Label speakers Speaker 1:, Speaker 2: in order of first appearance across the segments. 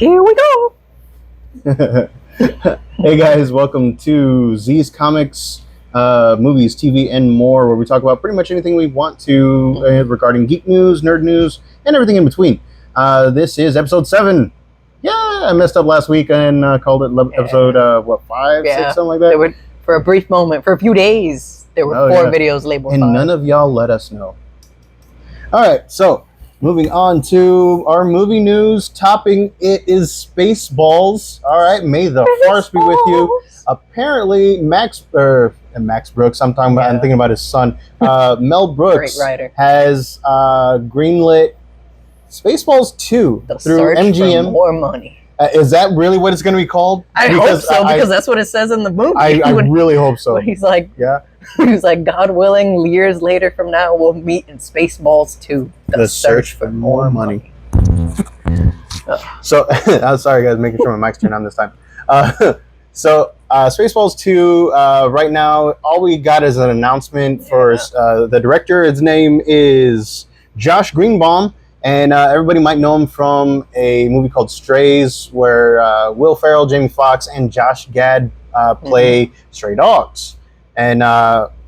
Speaker 1: Here we go.
Speaker 2: Hey guys, welcome to Z's Comics, movies, TV, and more, where we talk about pretty much anything we want to regarding geek news, nerd news, and everything in between. This is episode 7. Yeah, I messed up last week and called it episode 5, 6, something like that.
Speaker 1: There were, for a brief moment, for a few days, there were 4 videos labeled
Speaker 2: and
Speaker 1: 5.
Speaker 2: None of y'all let us know. All right, so moving on to our movie news. Topping it is Spaceballs. All right, may the force be with you. Apparently, Max Brooks. I'm thinking about his son. Mel Brooks has greenlit Spaceballs 2 through MGM.
Speaker 1: For more money.
Speaker 2: Is that really what it's going to be called?
Speaker 1: I hope so, because that's what it says in the movie.
Speaker 2: I really hope so.
Speaker 1: He's like, he's like, God willing, years later from now, we'll meet in Spaceballs 2.
Speaker 2: The search for more money. So, I'm sorry guys, making sure my mic's turned on this time. Spaceballs 2, right now, all we got is an announcement for the director. His name is Josh Greenbaum. And everybody might know him from a movie called Strays, where Will Ferrell, Jamie Foxx, and Josh Gad play stray dogs. And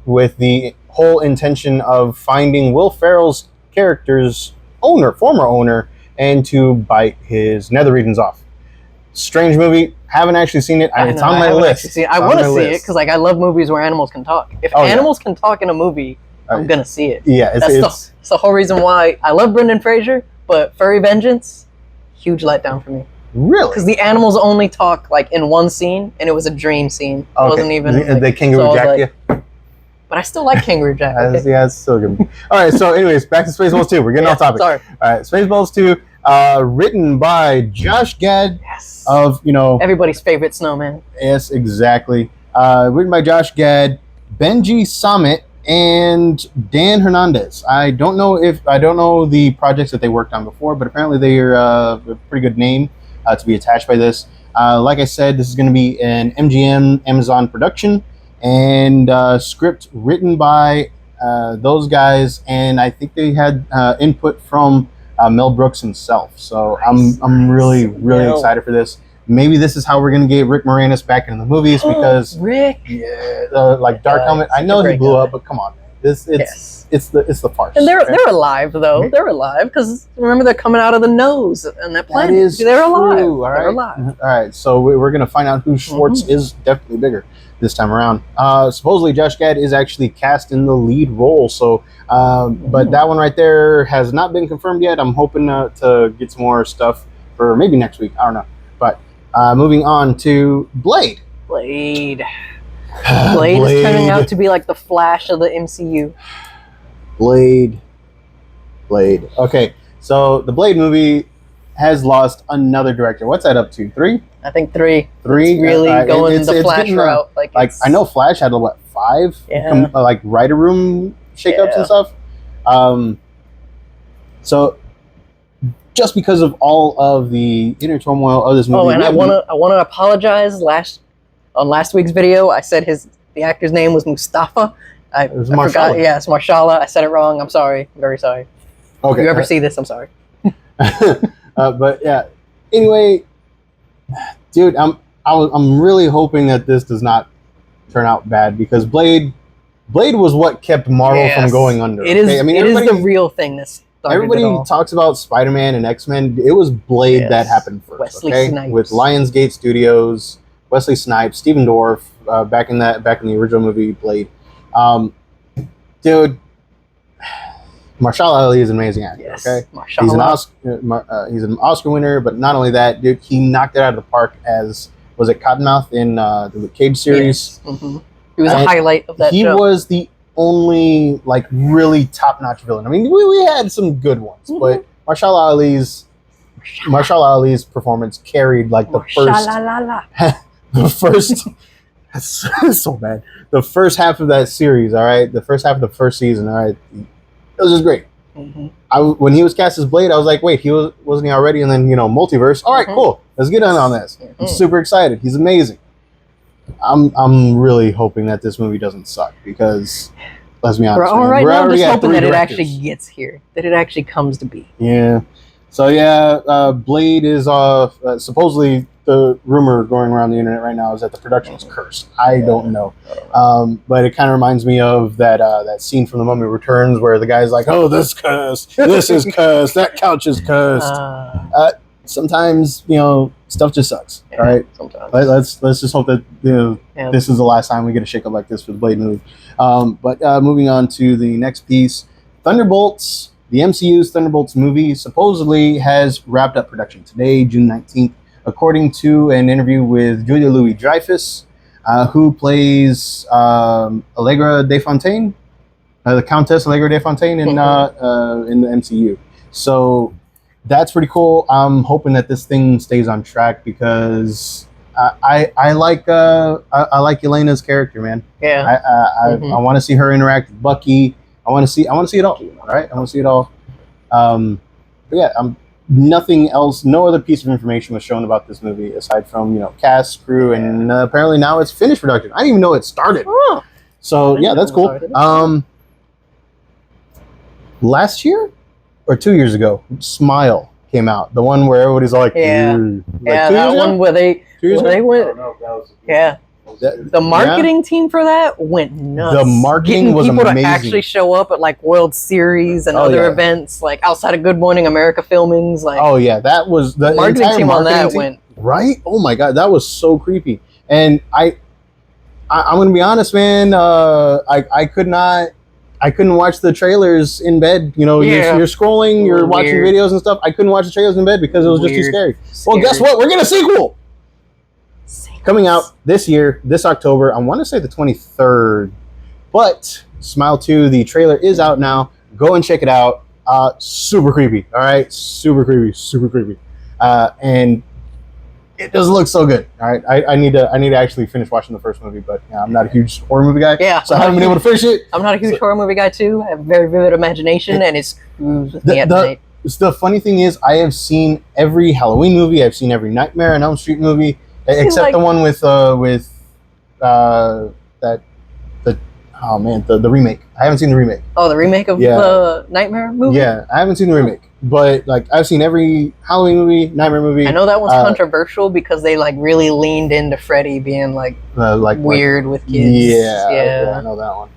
Speaker 2: with the whole intention of finding Will Ferrell's character's former owner, and to bite his nether regions off. Strange movie. Haven't actually seen it. It's on my list.
Speaker 1: I want to see it because I love movies where animals can talk. If animals can talk in a movie, I'm gonna see it.
Speaker 2: Yeah,
Speaker 1: that's the whole reason why I love Brendan Fraser, but Furry Vengeance, huge letdown for me.
Speaker 2: Really?
Speaker 1: Because the animals only talk like in one scene, and it was a dream scene. It wasn't even
Speaker 2: the kangaroo jack you.
Speaker 1: But I still like Kangaroo Jack. Okay?
Speaker 2: Yeah, it's still good. All right, so anyways, back to Spaceballs 2. We're getting off topic.
Speaker 1: Sorry.
Speaker 2: All right, Spaceballs 2, written by Josh Gad of
Speaker 1: everybody's favorite snowman.
Speaker 2: Yes, exactly. Written by Josh Gad, Benji Samit, and Dan Hernandez. I don't know the projects that they worked on before, but apparently they're a pretty good name to be attached by this. Like I said, this is going to be an MGM Amazon production, and script written by those guys, and I think they had input from Mel Brooks himself. So I'm really excited for this. Maybe this is how we're gonna get Rick Moranis back into the movies, because
Speaker 1: Rick,
Speaker 2: like Dark Helmet. I know he blew up, but come on, man. It's the farce.
Speaker 1: And they're alive though. They're alive because remember they're coming out of the nose and that planet.
Speaker 2: That is
Speaker 1: they're alive.
Speaker 2: True, all right?
Speaker 1: They're alive.
Speaker 2: All right, so we're gonna find out who Schwartz is definitely bigger this time around. Supposedly Josh Gad is actually cast in the lead role. So, but that one right there has not been confirmed yet. I'm hoping to get some more stuff for maybe next week. I don't know, but. Moving on to Blade.
Speaker 1: Blade is turning out to be like the Flash of the MCU.
Speaker 2: Blade. Okay, so the Blade movie has lost another director. What's that up to? 3?
Speaker 1: I think 3.
Speaker 2: 3?
Speaker 1: It's really going the Flash route. Like
Speaker 2: I know Flash had 5?
Speaker 1: Yeah.
Speaker 2: Like writer room shakeups and stuff. So. Just because of all of the inner turmoil of this movie.
Speaker 1: Oh, and I want to apologize. On last week's video, I said the actor's name was Mustafa. I forgot. Yeah, it's Marshala. I said it wrong. I'm sorry. I'm very sorry.
Speaker 2: Okay.
Speaker 1: If you ever see this, I'm sorry.
Speaker 2: But yeah. Anyway, dude, I'm really hoping that this does not turn out bad, because Blade was what kept Marvel from going under.
Speaker 1: It is. I mean, it is the real thing.
Speaker 2: Everybody talks about Spider-Man and X-Men. It was Blade that happened first.
Speaker 1: Wesley Snipes.
Speaker 2: With Lionsgate Studios, Wesley Snipes, Stephen Dorff, back in the original movie Blade. Dude, Mahershala Ali is an amazing actor.
Speaker 1: Yes,
Speaker 2: okay, he's an Oscar winner, but not only that, dude, he knocked it out of the park as Cottonmouth in the Luke Cage series.
Speaker 1: Yes. Mm-hmm. He was a highlight of that.
Speaker 2: He was the only really top-notch villain. I mean, we had some good ones, but Mahershala Ali's performance carried the first that's so bad. The first half of that series, all right, the first half of the first season, all right, it was just great. When he was cast as Blade, I was like, wait, wasn't he already? And then multiverse. All right, cool. Let's get on this. I'm super excited. He's amazing. I'm really hoping that this movie doesn't suck, because let's be honest.
Speaker 1: We're just hoping that it actually gets here, that it actually comes to be.
Speaker 2: Yeah. So yeah, Blade is supposedly the rumor going around the internet right now is that the production is cursed. I don't know, but it kind of reminds me of that scene from The Mummy Returns where the guy's like, "Oh, this cursed. This is cursed. That couch is cursed." Sometimes stuff just sucks. All right, sometimes. Let's just hope that this is the last time we get a shakeup like this for the Blade movie. But moving on to the next piece, Thunderbolts. The MCU's Thunderbolts movie supposedly has wrapped up production today, June 19th, according to an interview with Julia Louis-Dreyfus, who plays Allegra de Fontaine, the Countess Allegra de Fontaine in the MCU. So that's pretty cool. I'm hoping that this thing stays on track because I like Yelena's character, man.
Speaker 1: Yeah.
Speaker 2: I want to see her interact with Bucky. I want to see it all. All right, I want to see it all. But yeah, nothing else. No other piece of information was shown about this movie aside from cast, crew, and apparently now it's finished production. I didn't even know it started. Oh. So yeah, that's cool. Last year or 2 years ago, Smile came out. The one where everybody's all like,
Speaker 1: that one where they went. The marketing team for that went nuts.
Speaker 2: The marketing was
Speaker 1: people
Speaker 2: amazing.
Speaker 1: To actually show up at like World Series and other events, like outside of Good Morning America filmings. Like,
Speaker 2: that was the
Speaker 1: marketing team on that went
Speaker 2: right. Oh my god, that was so creepy. And I'm gonna be honest, man. I couldn't watch the trailers in bed. You're scrolling, you're watching videos and stuff. I couldn't watch the trailers in bed because it was just too scary. Well, guess what? We're getting a sequel. Coming out this year, this October. I want to say the 23rd. But Smile 2, the trailer is out now. Go and check it out. Super creepy. All right, super creepy. And it doesn't look so good. All right, I need to actually finish watching the first movie, but I'm not a huge horror movie guy.
Speaker 1: Yeah,
Speaker 2: so I haven't been able to finish it.
Speaker 1: I'm not a huge horror movie guy too. I have a very vivid imagination, and it's with me at night.
Speaker 2: The funny thing is, I have seen every Halloween movie. I've seen every Nightmare on Elm Street movie. Except the one with the remake. I haven't seen the remake.
Speaker 1: Oh, the remake of the Nightmare movie?
Speaker 2: Yeah, I haven't seen the remake. But like I've seen every Halloween movie, Nightmare movie.
Speaker 1: I know that one's controversial because they like really leaned into Freddy being like weird with kids.
Speaker 2: Yeah, I know that one.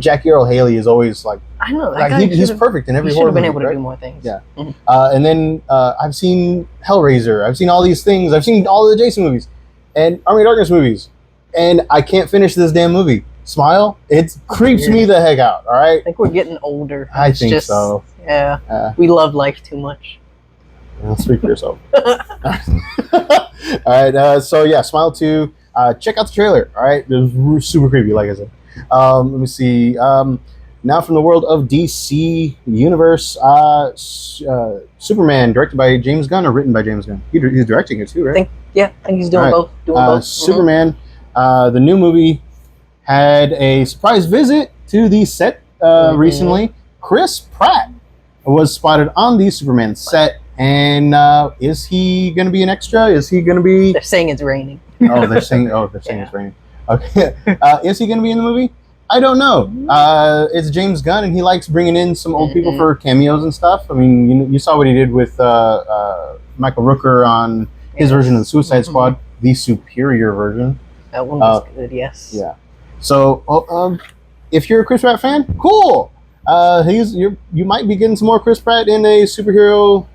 Speaker 2: Jackie Earle Haley is always like,
Speaker 1: I know that
Speaker 2: he's perfect in every horror movie.
Speaker 1: He should have been able to do more things.
Speaker 2: Yeah. And then I've seen Hellraiser. I've seen all these things. I've seen all of the Jason movies and Army of Darkness movies. And I can't finish this damn movie. Smile, it creeps me the heck out, all right?
Speaker 1: I think we're getting older.
Speaker 2: I think so.
Speaker 1: Yeah. We love life too much.
Speaker 2: Well, speak for yourself. All right. So yeah, Smile 2. Check out the trailer, all right? It's super creepy, like I said. Let me see. Now from the world of DC Universe, Superman, directed by James Gunn or written by James Gunn? He's directing it too, right?
Speaker 1: I think he's doing both.
Speaker 2: Superman, the new movie, had a surprise visit to the set recently. Chris Pratt was spotted on the Superman set, and is he going to be an extra? Is he going to be?
Speaker 1: They're saying it's raining.
Speaker 2: They're saying it's raining. Okay, is he going to be in the movie? I don't know. It's James Gunn, and he likes bringing in some old people for cameos and stuff. I mean, you saw what he did with Michael Rooker on his version of the Suicide Squad, the superior version.
Speaker 1: That one was good, yes.
Speaker 2: Yeah. So, if you're a Chris Pratt fan, cool. You might be getting some more Chris Pratt in a superhero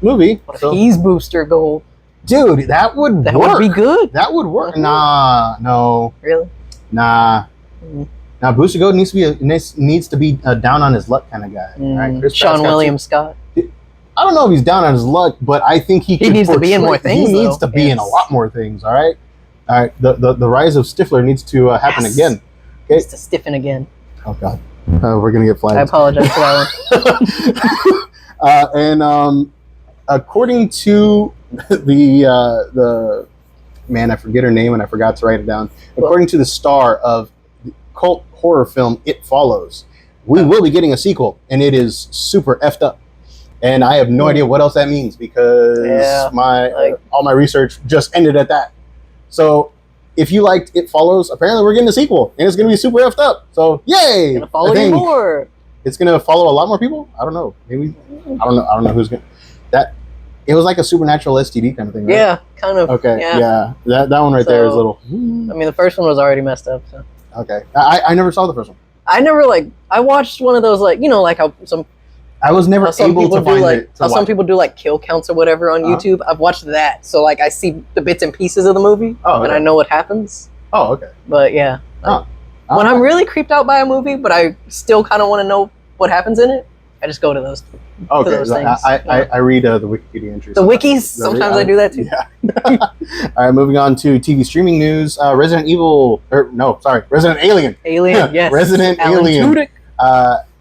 Speaker 2: movie.
Speaker 1: What if he's Booster Gold?
Speaker 2: Dude, that would
Speaker 1: be good.
Speaker 2: That would work. Nah, no.
Speaker 1: Really?
Speaker 2: Nah. Now Booster Gold needs to be down on his luck kind of guy. Right?
Speaker 1: Sean William Scott.
Speaker 2: I don't know if he's down on his luck, but I think he
Speaker 1: needs to be in more things.
Speaker 2: He needs to be in a lot more things. All right. The rise of Stifler needs to happen again. Okay.
Speaker 1: Needs to stiffen again.
Speaker 2: Oh God. We're gonna get flagged.
Speaker 1: I apologize for that one.
Speaker 2: And according to the man, I forget her name and I forgot to write it down. According to the star of the cult horror film It Follows, we will be getting a sequel, and it is super effed up. And I have no idea what else that means because all my research just ended at that. So if you liked It Follows, apparently we're getting a sequel, and it's going to be super effed up. So yay!
Speaker 1: It's going to follow you more.
Speaker 2: It's going to follow a lot more people. I don't know. Maybe I don't know who's going. That it was like a supernatural STD kind of thing, right?
Speaker 1: Yeah, kind of.
Speaker 2: Okay, yeah. That one right there is a little.
Speaker 1: I mean, the first one was already messed up. So.
Speaker 2: Okay, I never saw the first one.
Speaker 1: I never I watched one of those like how some.
Speaker 2: I was never able to find it.
Speaker 1: How some people do like kill counts or whatever on YouTube. I've watched that, so like I see the bits and pieces of the movie, and I know what happens.
Speaker 2: Oh, okay.
Speaker 1: But yeah, when I'm really creeped out by a movie, but I still kind of want to know what happens in it, I just go to those.
Speaker 2: Okay, to those things. I read the Wikipedia entries.
Speaker 1: The wikis. Sometimes I do that too.
Speaker 2: Yeah. All right, moving on to TV streaming news. Resident Alien.
Speaker 1: Alien, yes.
Speaker 2: Resident Alien.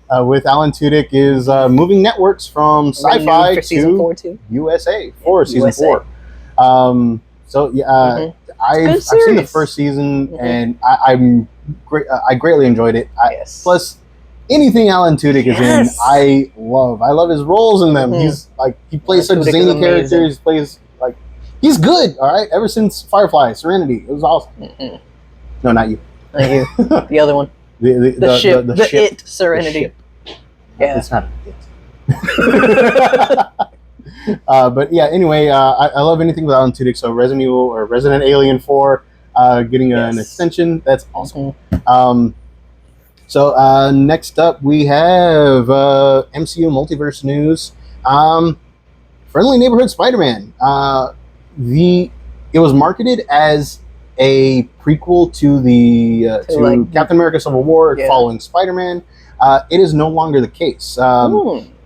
Speaker 2: With Alan Tudyk is moving networks from Sci-Fi to USA for season 4. So yeah, I've seen the first season and I greatly enjoyed it. Plus, anything Alan Tudyk is in, I love. I love his roles in them. He's like he plays such zany characters. He plays like he's good. All right, ever since Firefly, Serenity, it was awesome. No, not you.
Speaker 1: Not you. The other one. The ship. The ship. It Serenity. Yeah,
Speaker 2: it's not an it. But yeah, anyway, I love anything with Alan Tudyk. So Resident Evil or Resident Alien 4 getting an extension. That's awesome. So next up we have MCU multiverse news. Friendly Neighborhood Spider-Man. It was marketed as a prequel to the Captain America: Civil War, following Spider-Man. It is no longer the case.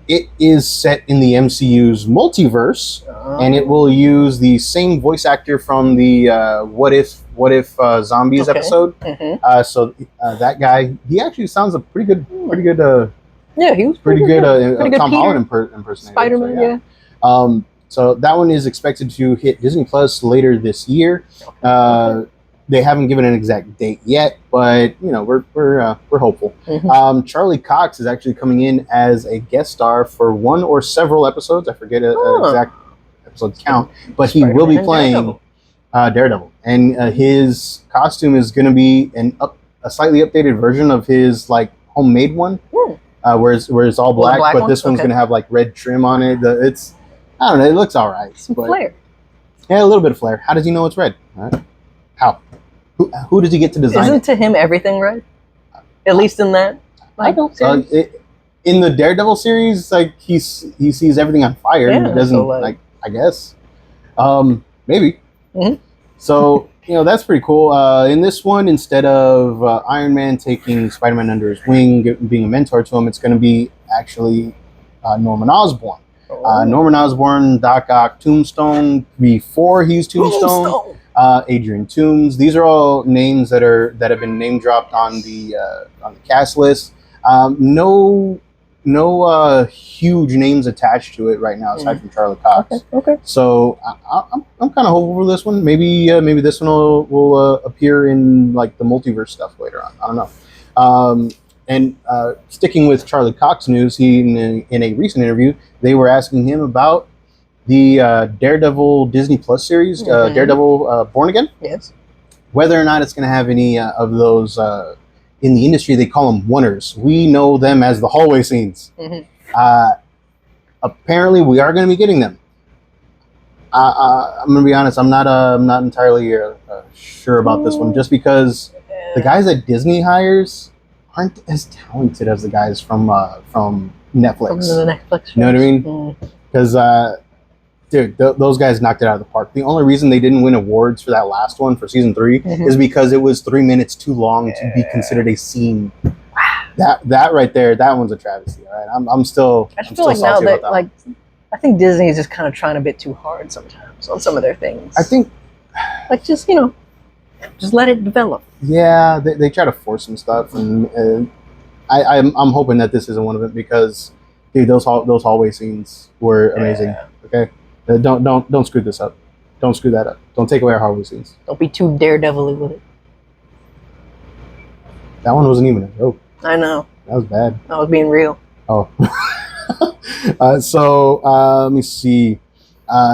Speaker 2: It is set in the MCU's multiverse, and it will use the same voice actor from the What If Zombies episode. So that guy, he actually sounds a pretty good.
Speaker 1: Yeah, he was
Speaker 2: pretty good. Tom Holland impersonator.
Speaker 1: Spider-Man,
Speaker 2: so, yeah. So that one is expected to hit Disney Plus later this year. They haven't given an exact date yet, but you know we're hopeful. Charlie Cox is actually coming in as a guest star for one or several episodes. I forget an exact episode count, but he will be playing Daredevil, and his costume is going to be a slightly updated version of his like homemade one, where it's all black, but this one's going to have like red trim on it. I don't know, it looks all right.
Speaker 1: Some flair.
Speaker 2: Yeah, a little bit of flair. How does he know it's red? How? Who does he get to design?
Speaker 1: Isn't to him everything red? At least in that.
Speaker 2: I don't. In the Daredevil series, like he sees everything on fire. Yeah, he doesn't like. I guess. Maybe. So that's pretty cool. In this one, instead of Iron Man taking Spider-Man under his wing, being a mentor to him, it's going to be actually Norman Osborn. Norman Osborn, Doc Ock, Tombstone. Before he's Tombstone. Adrian Toomes. These are all names that have been name dropped on the cast list. No huge names attached to it right now, aside from Charlie Cox.
Speaker 1: Okay.
Speaker 2: So I'm kind of hopeful for this one. Maybe this one will appear in like the multiverse stuff later on. I don't know. And sticking with Charlie Cox news, in a recent interview, they were asking him about the Daredevil Disney Plus series, Daredevil Born Again.
Speaker 1: Yes.
Speaker 2: Whether or not it's going to have any of those in the industry, they call them oneers. We know them as the hallway scenes. Apparently, we are going to be getting them. I'm going to be honest. I'm not entirely sure about this one, just because the guys that Disney hires aren't as talented as the guys from Netflix. From
Speaker 1: the Netflix shows.
Speaker 2: You know what I mean? Because dude, those guys knocked it out of the park. The only reason they didn't win awards for that last one for season 3 is because it was 3 minutes too long to be considered a scene. That right there, that one's a travesty. All right, I'm still.
Speaker 1: I feel like now that I think Disney is just kind of trying a bit too hard sometimes on some of their things.
Speaker 2: I think,
Speaker 1: like just let it develop.
Speaker 2: Yeah, they try to force some stuff, and I'm hoping that this isn't one of them, because dude, those hallway scenes were amazing. Okay. Don't screw this up. Don't screw that up. Don't take away our hallway scenes.
Speaker 1: Don't be too daredevil-y with it.
Speaker 2: That one wasn't even a joke.
Speaker 1: I know.
Speaker 2: That was bad.
Speaker 1: I was being real.
Speaker 2: Oh. So let me see.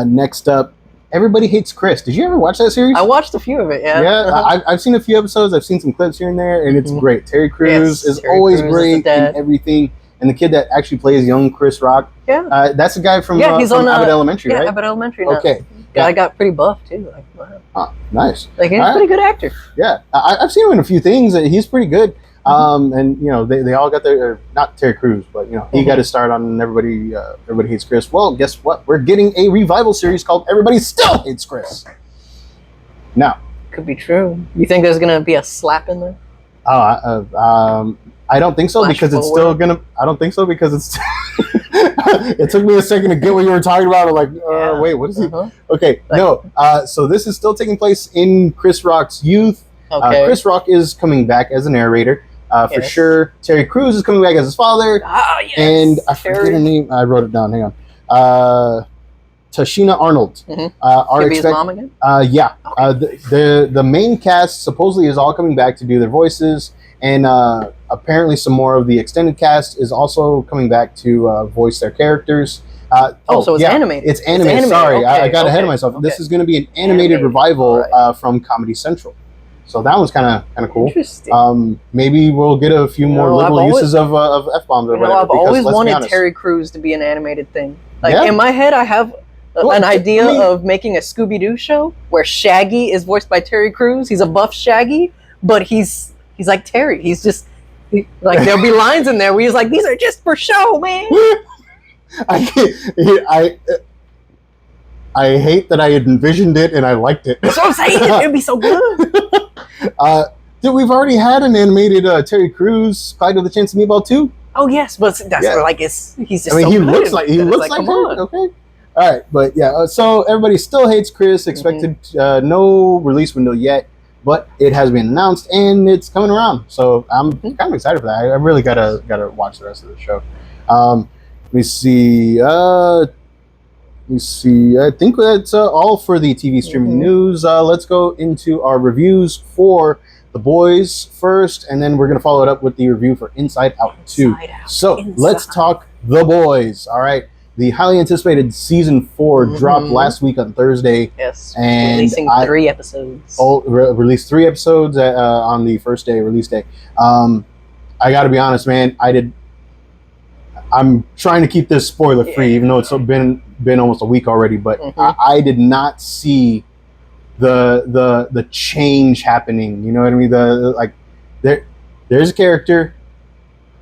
Speaker 2: Next up, Everybody Hates Chris. Did you ever watch that series?
Speaker 1: I watched a few of it, yeah.
Speaker 2: Yeah, I've seen a few episodes. I've seen some clips here and there, and it's great. Terry Crews is always great in everything. and the kid that actually plays young Chris Rock.
Speaker 1: Yeah.
Speaker 2: That's the guy from
Speaker 1: he's
Speaker 2: from
Speaker 1: on
Speaker 2: Abbott Elementary, right?
Speaker 1: Yeah, Abbott Elementary. Now.
Speaker 2: Okay.
Speaker 1: Guy got pretty buff too. Like, wow.
Speaker 2: Huh, nice.
Speaker 1: Like he's a pretty good actor.
Speaker 2: Yeah, I've seen him in a few things. He's pretty good. And you know they all got their not Terry Crews, but you know he got his start on Everybody Hates Chris. Well, guess what? We're getting a revival series called Everybody Still Hates Chris. Now,
Speaker 1: could be true. You think there's gonna be a slap in there?
Speaker 2: I don't think so. Flash because forward. It's still gonna. I don't think so because it's. It took me a second to get what you were talking about. I'm like, wait, what is he? Okay, no. So this is still taking place in Chris Rock's youth. Okay. Chris Rock is coming back as a narrator. For sure. Terry Crews is coming back as his father. Ah, yes. And I forget her name. I wrote it down. Hang on. Tashina Arnold.
Speaker 1: Could be his mom again?
Speaker 2: Yeah. Okay. The main cast supposedly is all coming back to do their voices. And apparently some more of the extended cast is also coming back to voice their characters.
Speaker 1: So it's animated.
Speaker 2: It's animated. Sorry, I got ahead of myself. Okay. This is going to be an animated revival from Comedy Central. So that one's kind of cool.
Speaker 1: Interesting.
Speaker 2: Maybe we'll get a few more liberal uses of F-bombs or whatever.
Speaker 1: I've always wanted Terry Crews to be an animated thing. Like in my head, I have an idea of making a Scooby-Doo show where Shaggy is voiced by Terry Crews. He's a buff Shaggy, but he's like Terry. He's just like there'll be lines in there where he's like, "These are just for show, man."
Speaker 2: I hate that I had envisioned it and I liked it.
Speaker 1: That's what I'm saying. It'd be so good.
Speaker 2: Dude, we've already had an animated Terry Crews Clyde with a Chance of Meatball 2.
Speaker 1: Oh yes, but that's like he's just.
Speaker 2: I mean,
Speaker 1: so
Speaker 2: he
Speaker 1: good.
Speaker 2: looks like Terry. Okay, all right, but yeah. So everybody still hates Chris. Expected no release window yet, but it has been announced and it's coming around. So I'm kind of excited for that. I really gotta watch the rest of the show. Let me see. I think that's all for the TV streaming news. Let's go into our reviews for The Boys first, and then we're going to follow it up with the review for Inside Out 2. Let's talk The Boys. All right. The highly anticipated Season 4 dropped last week on Thursday.
Speaker 1: Yes. And releasing 3 episodes.
Speaker 2: Released 3 episodes on the first day, release day. I got to be honest, man. I'm trying to keep this spoiler free, even though it's been almost a week already. But I did not see the change happening. You know what I mean? There's a character,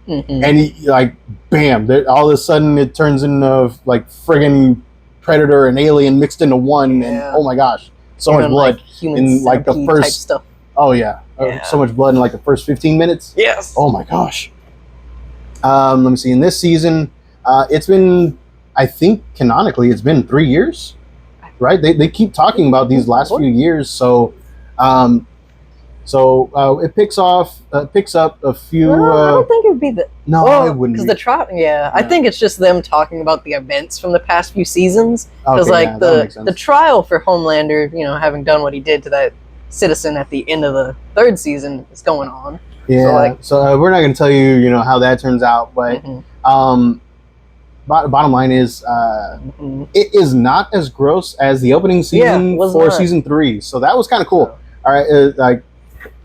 Speaker 2: and he bam! All of a sudden it turns into like friggin' Predator and Alien mixed into one, and oh my gosh, so much blood in like the first
Speaker 1: stuff.
Speaker 2: Oh yeah, so much blood in like the first 15 minutes.
Speaker 1: Yes.
Speaker 2: Oh my gosh. Let me see. In this season, it's been, I think, canonically, it's been 3 years, right? They keep talking about these last few years, so it picks up a few.
Speaker 1: I don't think it would be the.
Speaker 2: No, it wouldn't.
Speaker 1: Because the trial, I think it's just them talking about the events from the past few seasons. Because the trial for Homelander, having done what he did to that citizen at the end of the 3rd season, is going on.
Speaker 2: Yeah, so we're not going to tell you, how that turns out, but bottom line is, it is not as gross as the opening season for Season 3, so that was kind of cool. All right,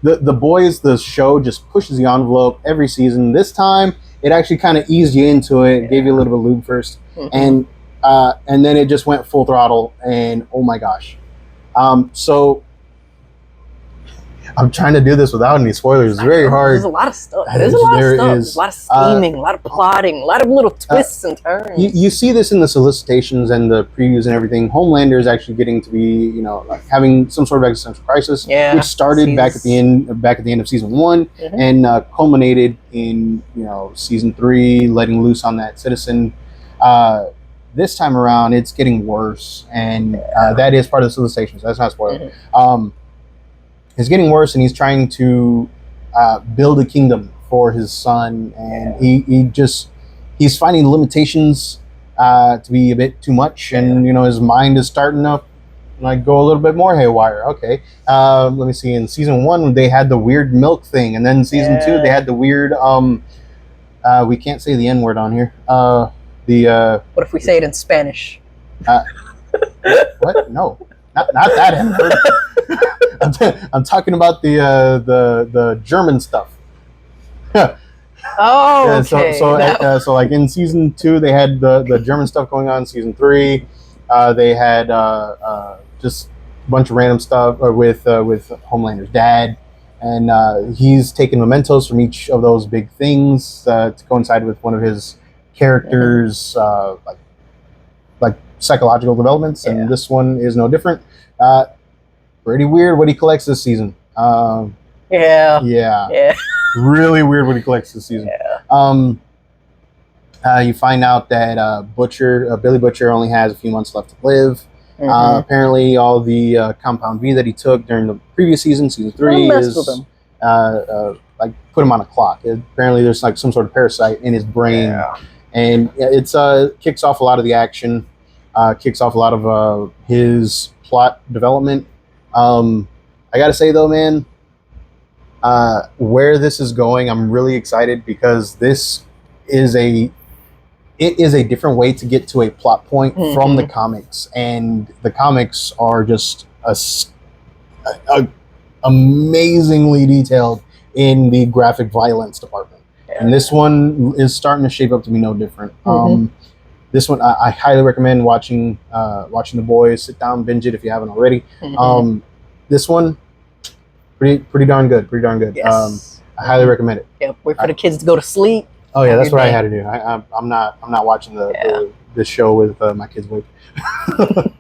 Speaker 2: the Boys, the show just pushes the envelope every season. This time, it actually kind of eased you into it, gave you a little bit of lube first, and then it just went full throttle, and oh my gosh. So I'm trying to do this without any spoilers. It's very hard.
Speaker 1: There's a lot of stuff. There's a lot of scheming, a lot of plotting, a lot of little twists and turns.
Speaker 2: You see this in the solicitations and the previews and everything. Homelander is actually getting to be, having some sort of existential crisis, which started back at the end of Season 1 and culminated in Season 3, letting loose on that citizen. This time around, it's getting worse, and that is part of the solicitations. That's not a spoiler. It's getting worse, and he's trying to build a kingdom for his son, and he's finding limitations to be a bit too much, and his mind is starting to go a little bit more haywire. Okay, let me see. In Season 1, they had the weird milk thing, and then Season 2, they had the weird. We can't say the N word on here. What
Speaker 1: if we say it in Spanish?
Speaker 2: What? No, not that N word. I'm talking about the German stuff.
Speaker 1: Oh,
Speaker 2: Yeah,
Speaker 1: okay.
Speaker 2: so like in season 2, they had the German stuff going on. Season 3, they had just a bunch of random stuff with Homelander's dad, and he's taken mementos from each of those big things to coincide with one of his characters' like psychological developments, and this one is no different. Pretty weird what he collects this season.
Speaker 1: Yeah.
Speaker 2: Really weird what he collects this season. You find out that Billy Butcher only has a few months left to live. Apparently, all the Compound V that he took during the previous season 3, is like put him on a clock. Apparently, there's like some sort of parasite in his brain, and it's kicks off a lot of the action, kicks off a lot of his plot development. I gotta say though, man, where this is going, I'm really excited because this is a different way to get to a plot point from the comics, and the comics are just amazingly detailed in the graphic violence department, and this one is starting to shape up to be no different. This one I highly recommend watching The Boys. Sit down, binge it if you haven't already. This one, pretty darn good. Yes. I highly recommend it.
Speaker 1: Yep. Wait for the kids to go to sleep.
Speaker 2: Oh yeah, that's what I had to do. I'm not watching the show with my kids awake. All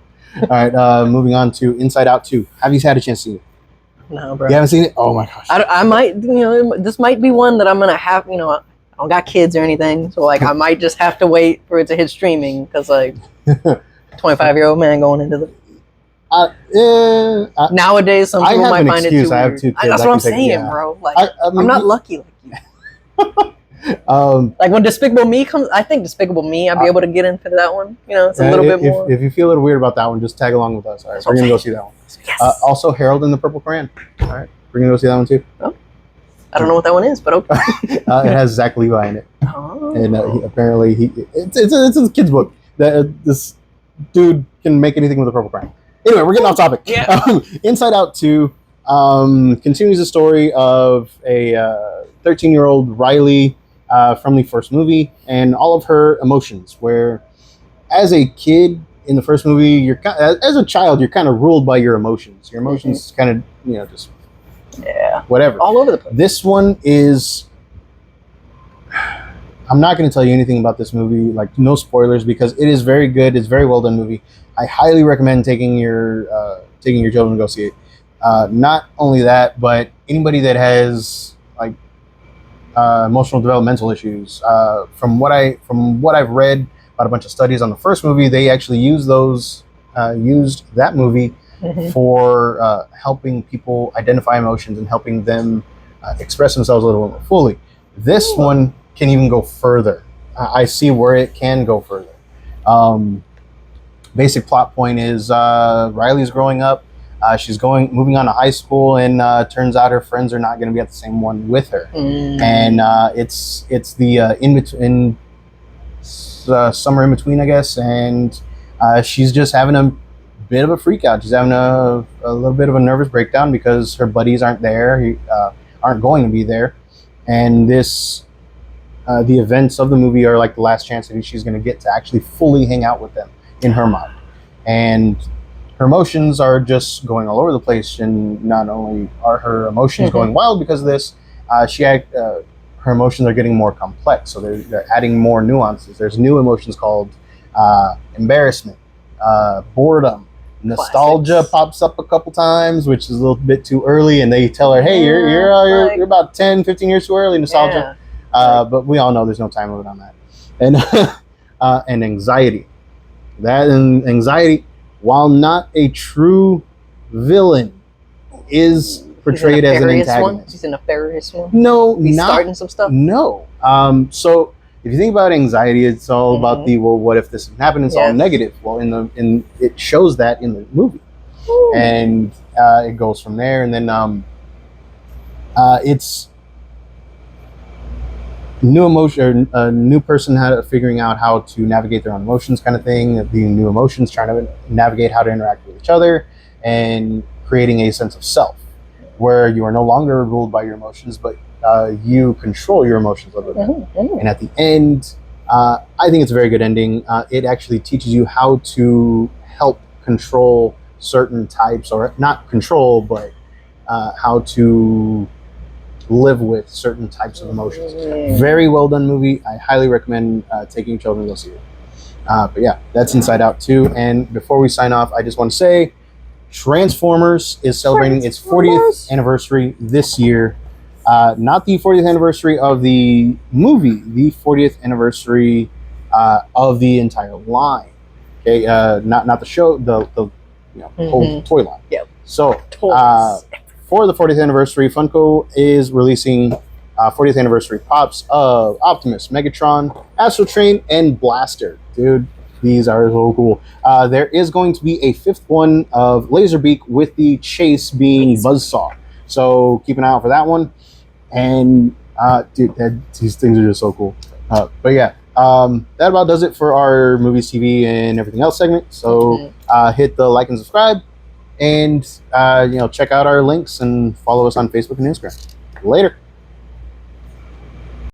Speaker 2: right, moving on to Inside Out 2. Have you had a chance to see it?
Speaker 1: No, bro.
Speaker 2: You haven't seen it? Oh my gosh.
Speaker 1: I might, this mimight be one that I'm gonna have. I don't got kids or anything, so like I might just have to wait for it to hit streaming because like 25-year-old man going into the. Nowadays, some people might find it too weird.
Speaker 2: I have 2 kids.
Speaker 1: That's what I'm saying, bro. Like, I'm not lucky like you. Like when Despicable Me comes, I think Despicable Me, I'll be able to get into that one. It's a little bit more.
Speaker 2: If you feel a little weird about that one, just tag along with us. All right, we're gonna go see that one. Yes. Also, Harold and the Purple Crayon. All right, we're gonna go see that one too.
Speaker 1: Oh. I don't know what that one is, but okay.
Speaker 2: It has Zach Levi in it, and it's a kid's book. This dude can make anything with a purple crayon. Anyway, we're getting off topic. Inside Out 2 continues the story of a 13-year-old Riley from the first movie and all of her emotions. Where, as a kid in the first movie, as a child, you're kind of ruled by your emotions. Your emotions kind of just whatever,
Speaker 1: all over the place.
Speaker 2: This one is. I'm not going to tell you anything about this movie, like no spoilers, because it is very good. It's a very well done movie. I highly recommend taking your children to go see it. Not only that, but anybody that has like emotional developmental issues. From what I've read about a bunch of studies on the first movie, they actually used that movie for helping people identify emotions and helping them express themselves a little more fully. This one can even go further. I see where it can go further. Basic plot point is Riley's growing up. She's moving on to high school, and turns out her friends are not going to be at the same one with her. And it's the in summer in between, I guess. And she's just having a bit of a freak out. She's having a little bit of a nervous breakdown because her buddies aren't there, aren't going to be there, and this. The events of the movie are like the last chance that she's going to get to actually fully hang out with them in her mind. And her emotions are just going all over the place. And not only are her emotions going wild because of this, her emotions are getting more complex. So they're adding more nuances. There's new emotions called embarrassment, boredom, nostalgia pops up a couple times, which is a little bit too early. And they tell her, hey, you're about 10, 15 years too early, nostalgia. But we all know there's no time limit on that. And anxiety. Anxiety, while not a true villain, is portrayed as an antagonist.
Speaker 1: He's a nefarious one?
Speaker 2: No,
Speaker 1: he's starting some stuff?
Speaker 2: No. So if you think about anxiety, it's all about what if this happened? It's all negative. Well, it shows that in the movie. And it goes from there. And then it's new emotion, or a new person figuring out how to navigate their own emotions, kind of thing. The new emotions, trying to navigate how to interact with each other, and creating a sense of self, where you are no longer ruled by your emotions, but you control your emotions a little bit.
Speaker 1: Mm-hmm.
Speaker 2: And at the end, I think it's a very good ending. It actually teaches you how to help control certain types, or not control, but how to live with certain types of emotions. Very well done movie. I highly recommend taking children to go see it. But yeah, that's Inside Out 2. And before we sign off, I just want to say Transformers is celebrating its 40th anniversary this year. Not the 40th anniversary of the movie, the 40th anniversary of the entire line. Okay, not the show, the whole toy line.
Speaker 1: Yep.
Speaker 2: So for the 40th anniversary, Funko is releasing 40th anniversary pops of Optimus, Megatron, Astro Train, and Blaster. Dude, these are so cool. There is going to be a 5th one of Laserbeak, with the chase being Buzzsaw. So keep an eye out for that one. And dude, these things are just so cool. But yeah, that about does it for our movies, TV, and everything else segment. So hit the like and subscribe, and check out our links and follow us on Facebook and Instagram. Later.